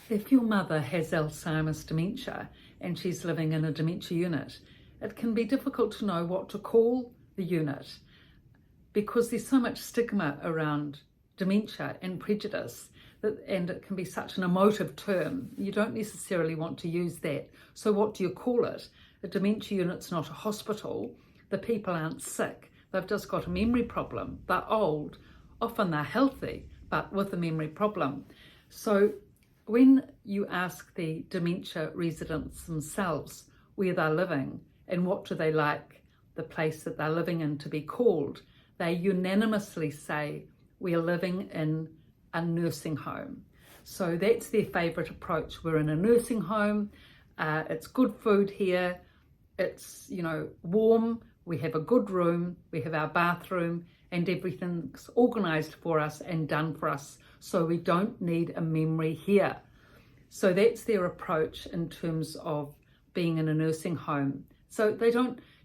If your mother has Alzheimer's dementia and she's living in a dementia unit, it can be difficult to know what to call the unit because there's so much stigma around dementia and prejudice, and it can be such an emotive term. You don't necessarily want to use that. So what do you call it? A dementia unit's not a hospital. The people aren't sick. They've just got a memory problem. They're old. Often they're healthy, but with a memory problem. So when you ask the dementia residents themselves where they're living and what do they like the place that they're living in to be called, they unanimously say, we're living in a nursing home. So that's their favourite approach. We're in a nursing home. It's good food here. It's, warm. We have a good room. We have our bathroom and everything's organised for us and done for us. So we don't need a memory here. So that's their approach in terms of being in a nursing home. So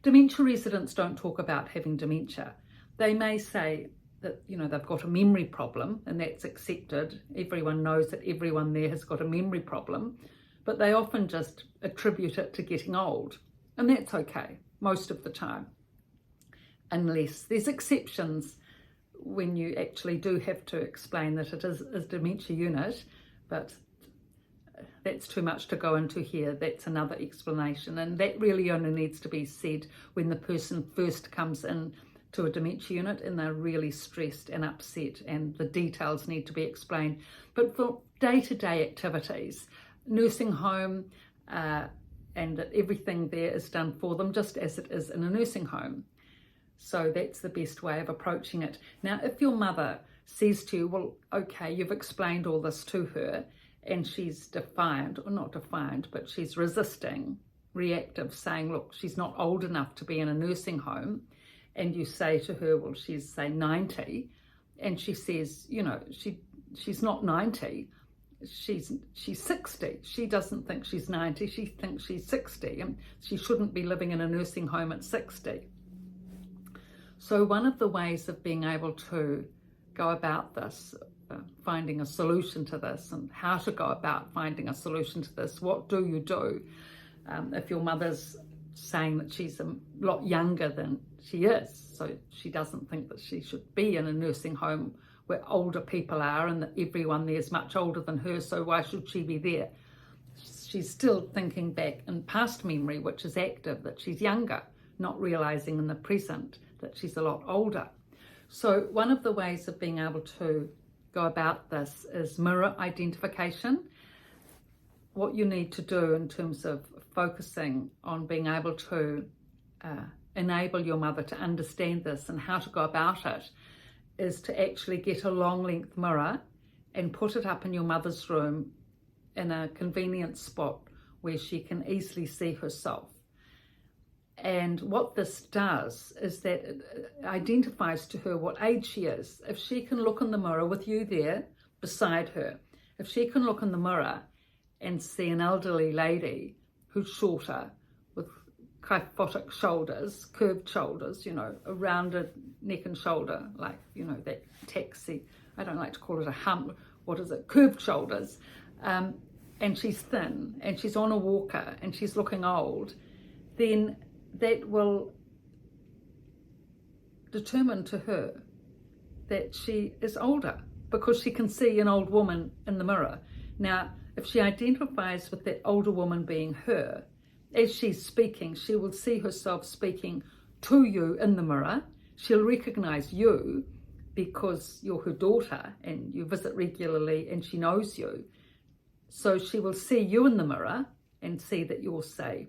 dementia residents don't talk about having dementia. They may say that, they've got a memory problem, and that's accepted. Everyone knows that everyone there has got a memory problem, but they often just attribute it to getting old. And that's okay most of the time, unless there's exceptions when you actually do have to explain that it is a dementia unit, but that's too much to go into here. That's another explanation, and that really only needs to be said when the person first comes in to a dementia unit and they're really stressed and upset and the details need to be explained. But for day-to-day activities, nursing home, and that everything there is done for them just as it is in a nursing home. So that's the best way of approaching it. Now, if your mother says to you, well, okay, you've explained all this to her and she's defiant, or not defiant, but she's resisting, reactive, saying, look, she's not old enough to be in a nursing home, and you say to her, well, she's, say, 90, and she says, she's not 90, she's 60. She doesn't think she's 90, she thinks she's 60, and she shouldn't be living in a nursing home at 60. So one of the ways of being able to go about this, finding a solution to this, and how to go about finding a solution to this, what do you do if your mother's saying that she's a lot younger than she is, so she doesn't think that she should be in a nursing home where older people are and that everyone there is much older than her, so why should she be there? She's still thinking back in past memory, which is active, that she's younger, not realising in the present that she's a lot older. So one of the ways of being able to go about this is mirror identification. What you need to do in terms of focusing on being able to enable your mother to understand this and how to go about it is to actually get a long length mirror and put it up in your mother's room in a convenient spot where she can easily see herself. And what this does is that it identifies to her what age she is. If she can look in the mirror with you there beside her, if she can look in the mirror and see an elderly lady who's shorter with kyphotic shoulders, curved shoulders, a rounded neck and shoulder, like, that taxi, I don't like to call it a hump, curved shoulders, and she's thin and she's on a walker and she's looking old, then that will determine to her that she is older because she can see an old woman in the mirror. Now, if she identifies with that older woman being her, as she's speaking, she will see herself speaking to you in the mirror. She'll recognise you because you're her daughter and you visit regularly and she knows you. So she will see you in the mirror and see that you're, say,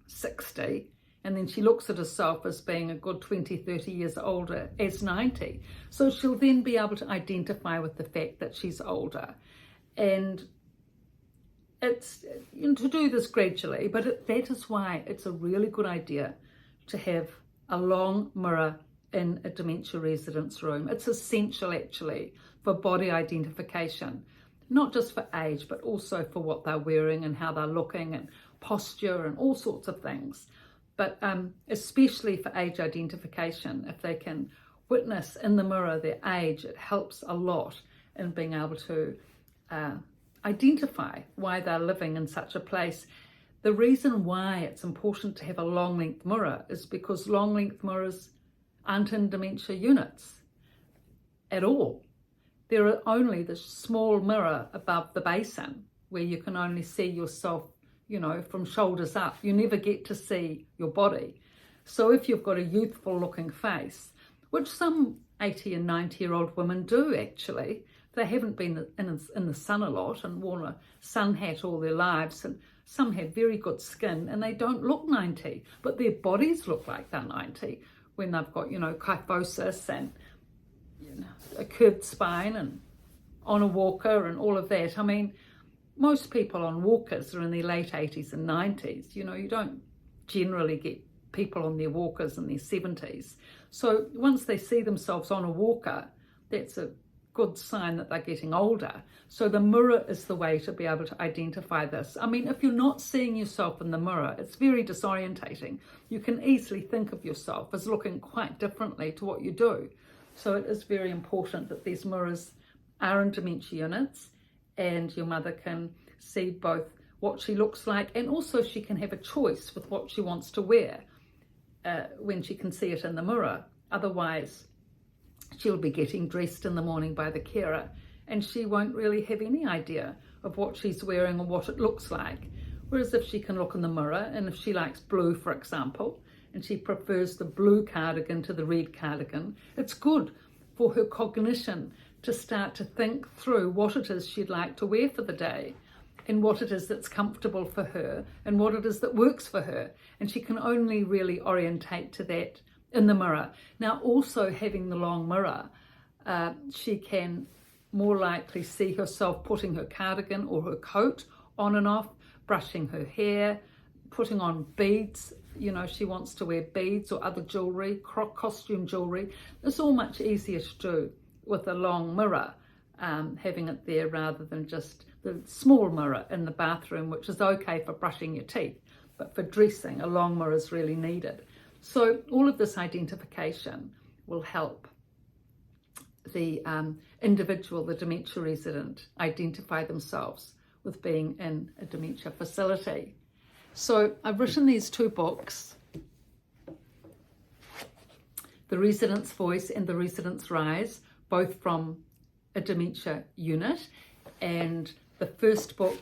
60, and then she looks at herself as being a good 20, 30 years older as 90. So she'll then be able to identify with the fact that she's older. And it's to do this gradually, but that is why it's a really good idea to have a long mirror in a dementia residence room. It's essential actually for body identification, not just for age, but also for what they're wearing and how they're looking and posture and all sorts of things. But especially for age identification, if they can witness in the mirror their age, it helps a lot in being able to identify why they're living in such a place. The reason why it's important to have a long length mirror is because long length mirrors aren't in dementia units at all. There are only the small mirror above the basin where you can only see yourself, you know, from shoulders up. You never get to see your body. So if you've got a youthful looking face, which some 80 and 90-year-old women do actually, they haven't been in the sun a lot and worn a sun hat all their lives, and some have very good skin and they don't look 90, but their bodies look like they're 90 when they've got, you know, kyphosis and, you know, a curved spine and on a walker and all of that. I mean, most people on walkers are in their late 80s and 90s. You know, you don't generally get people on their walkers in their 70s. So once they see themselves on a walker, that's a good sign that they're getting older. So the mirror is the way to be able to identify this. I mean, if you're not seeing yourself in the mirror, it's very disorientating. You can easily think of yourself as looking quite differently to what you do. So it is very important that these mirrors are in dementia units and your mother can see both what she looks like and also she can have a choice with what she wants to wear when she can see it in the mirror. Otherwise, she'll be getting dressed in the morning by the carer and she won't really have any idea of what she's wearing or what it looks like. Whereas if she can look in the mirror, and if she likes blue, for example, and she prefers the blue cardigan to the red cardigan, it's good for her cognition to start to think through what it is she'd like to wear for the day and what it is that's comfortable for her and what it is that works for her. And she can only really orientate to that in the mirror. Now, also having the long mirror, she can more likely see herself putting her cardigan or her coat on and off, brushing her hair, putting on beads. You know, she wants to wear beads or other jewellery, costume jewellery. It's all much easier to do with a long mirror, having it there rather than just the small mirror in the bathroom, which is okay for brushing your teeth, but for dressing, a long mirror is really needed. So all of this identification will help the individual, the dementia resident, identify themselves with being in a dementia facility. So I've written these two books, The Resident's Voice and The Resident's Rise, both from a dementia unit. And the first book,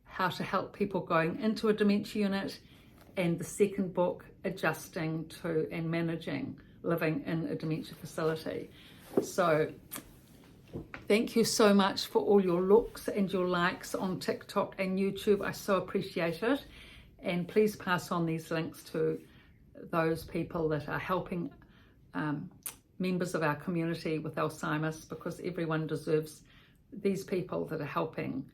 How to Help People Going into a Dementia Unit, and the second book, Adjusting to and Managing Living in a Dementia Facility. So thank you so much for all your looks and your likes on TikTok and YouTube. I so appreciate it. And please pass on these links to those people that are helping members of our community with Alzheimer's, because everyone deserves these people that are helping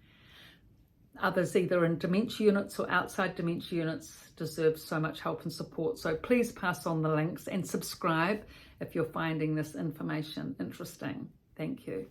others either in dementia units or outside dementia units deserve so much help and support. So please pass on the links and subscribe if you're finding this information interesting. Thank you.